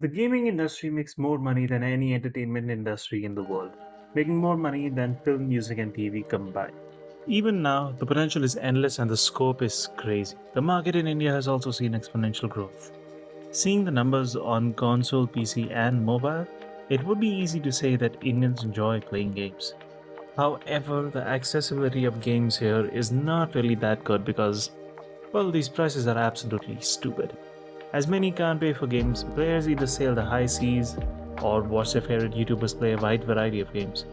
The gaming industry makes more money than any entertainment industry in the world, making more money than film, music, and TV combined. Even now, the potential is endless and the scope is crazy. The market in India has also seen exponential growth. Seeing the numbers on console, PC, and mobile, it would be easy to say that Indians enjoy playing games. However, the accessibility of games here is not really that good because, well, these prices are absolutely stupid. As many can't pay for games, players either sail the high seas or watch their favorite YouTubers play a wide variety of games.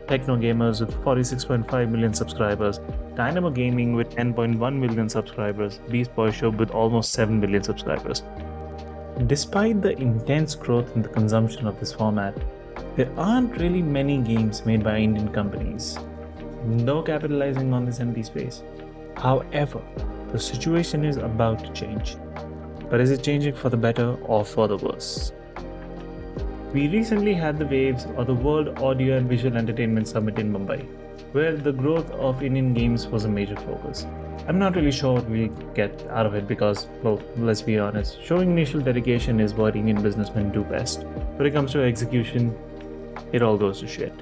Techno Gamers with 46.5 million subscribers, Dynamo Gaming with 10.1 million subscribers, Beast Boy Show with almost 7 million subscribers. Despite the intense growth in the consumption of this format, there aren't really many games made by Indian companies. No capitalizing on this empty space. However, the situation is about to change. But is it changing for the better or for the worse? We recently had the Waves or the World Audio and Visual Entertainment Summit in Mumbai, where the growth of Indian games was a major focus. I'm not really sure what we'll get out of it because, well, let's be honest, showing initial dedication is what Indian businessmen do best. When it comes to execution, it all goes to shit.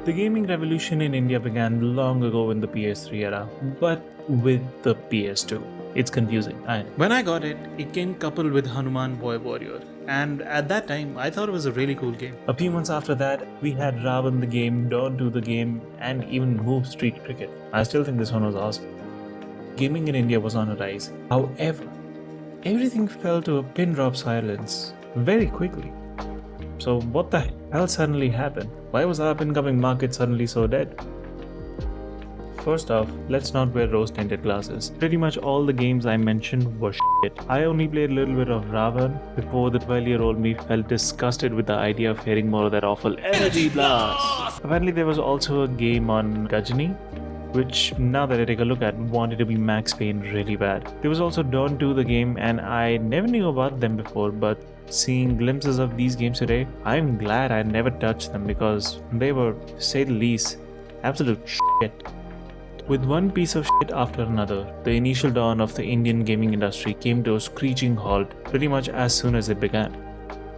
The gaming revolution in India began long ago in the PS3 era, but with the PS2. It's confusing. When I got it, it came coupled with Hanuman Boy Warrior, and at that time, I thought it was a really cool game. A few months after that, we had Ravan the game, Dawn 2 the game, and even Move Street Cricket. I still think this one was awesome. Gaming in India was on a rise. However, everything fell to a pin drop silence very quickly. So, what the hell suddenly happened? Why was our up-and-coming market suddenly so dead? First off, let's not wear rose-tinted glasses. Pretty much all the games I mentioned were shit. I only played a little bit of Ravan before the 12-year-old me felt disgusted with the idea of hearing more of that awful energy blast. Apparently there was also a game on Gajini, which now that I take a look at, wanted to be Max Payne really bad. There was also Dawn 2 the game, and I never knew about them before, but seeing glimpses of these games today, I'm glad I never touched them because they were, to say the least, absolute shit. With one piece of shit after another, the initial dawn of the Indian gaming industry came to a screeching halt pretty much as soon as it began.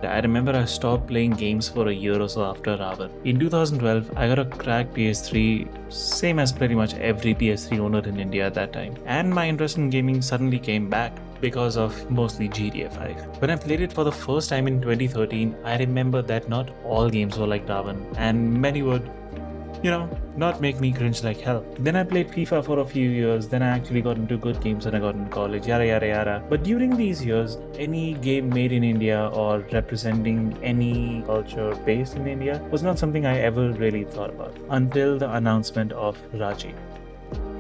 I remember I stopped playing games for a year or so after Ravan. In 2012, I got a cracked PS3, same as pretty much every PS3 owner in India at that time, and my interest in gaming suddenly came back because of mostly GTA 5. When I played it for the first time in 2013, I remember that not all games were like Ravan, and many would, not make me cringe like hell. Then I played FIFA for a few years, then I actually got into good games when I got into college, yada yada yada. But during these years, any game made in India or representing any culture based in India was not something I ever really thought about until the announcement of Raji.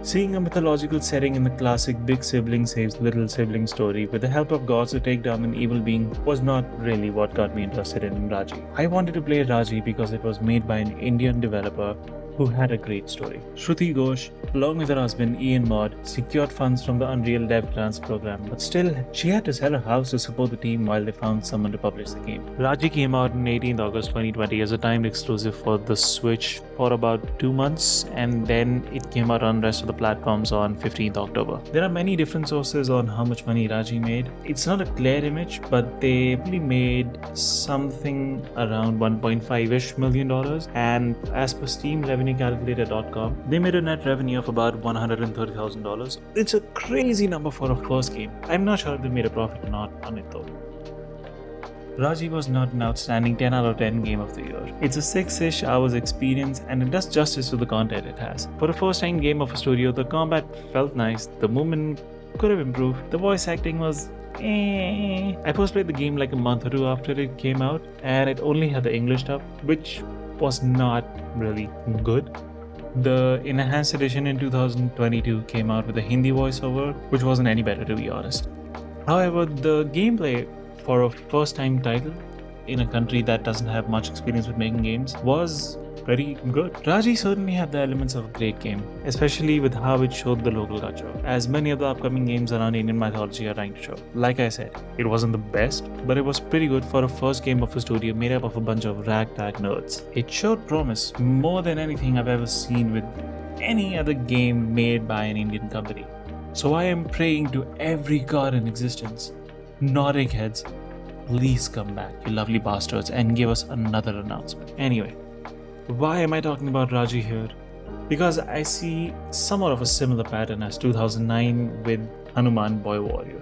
Seeing a mythological setting in the classic big sibling saves little sibling story with the help of gods to take down an evil being was not really what got me interested in Raji. I wanted to play Raji because it was made by an Indian developer who had a great story. Shruti Ghosh, along with her husband Ian Maud, secured funds from the Unreal Dev Grants program, but still, she had to sell her house to support the team while they found someone to publish the game. Raji came out on 18th August 2020 as a timed exclusive for the Switch for about 2 months, and then it came out on the rest of the platforms on 15th October. There are many different sources on how much money Raji made. It's not a clear image, but they probably made something around $1.5-ish million, and as per Steam RevenueCalculator.com, they made a net revenue of about $130,000. It's a crazy number for a first game. I'm not sure if they made a profit or not on it though. Raji was not an outstanding 10 out of 10 game of the year. It's a 6-ish hours experience and it does justice to the content it has. For a first time game of a studio, the combat felt nice, the movement could have improved, the voice acting was I first played the game like a month or two after it came out and it only had the English dub, which was not really good. The enhanced edition in 2022 came out with a Hindi voiceover, which wasn't any better to be honest. However, the gameplay for a first time title in a country that doesn't have much experience with making games was pretty good. Raji certainly had the elements of a great game, especially with how it showed the local culture, as many of the upcoming games around Indian mythology are trying to show. Like I said, it wasn't the best, but it was pretty good for a first game of a studio made up of a bunch of ragtag nerds. It showed promise more than anything I've ever seen with any other game made by an Indian company. So I am praying to every god in existence, not eggheads, please come back, you lovely bastards, and give us another announcement. Anyway, why am I talking about Raji here? Because I see somewhat of a similar pattern as 2009 with Hanuman Boy Warrior.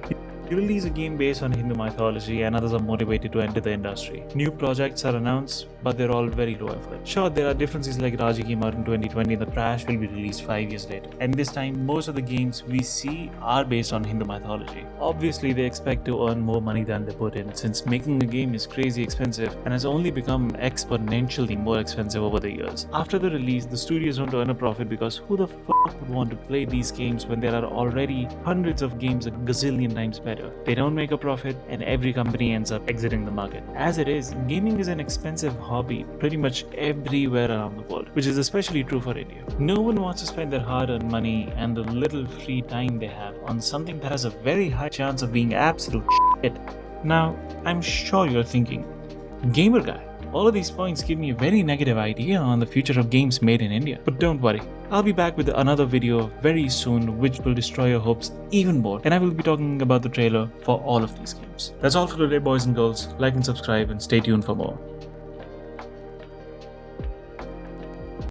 You release a game based on Hindu mythology and others are motivated to enter the industry. New projects are announced, but they're all very low effort. Sure, there are differences like Raji came out in 2020, The Crash will be released 5 years later. And this time, most of the games we see are based on Hindu mythology. Obviously, they expect to earn more money than they put in, since making a game is crazy expensive and has only become exponentially more expensive over the years. After the release, the studios want to earn a profit because who the fuck would want to play these games when there are already hundreds of games a gazillion times better? They don't make a profit and every company ends up exiting the market. As it is, gaming is an expensive hobby pretty much everywhere around the world, which is especially true for India. No one wants to spend their hard-earned money and the little free time they have on something that has a very high chance of being absolute shit. Now, I'm sure you're thinking, gamer guy, all of these points give me a very negative idea on the future of games made in India. But don't worry, I'll be back with another video very soon which will destroy your hopes even more, and I will be talking about the trailer for all of these games. That's all for today, boys and girls. Like and subscribe and stay tuned for more.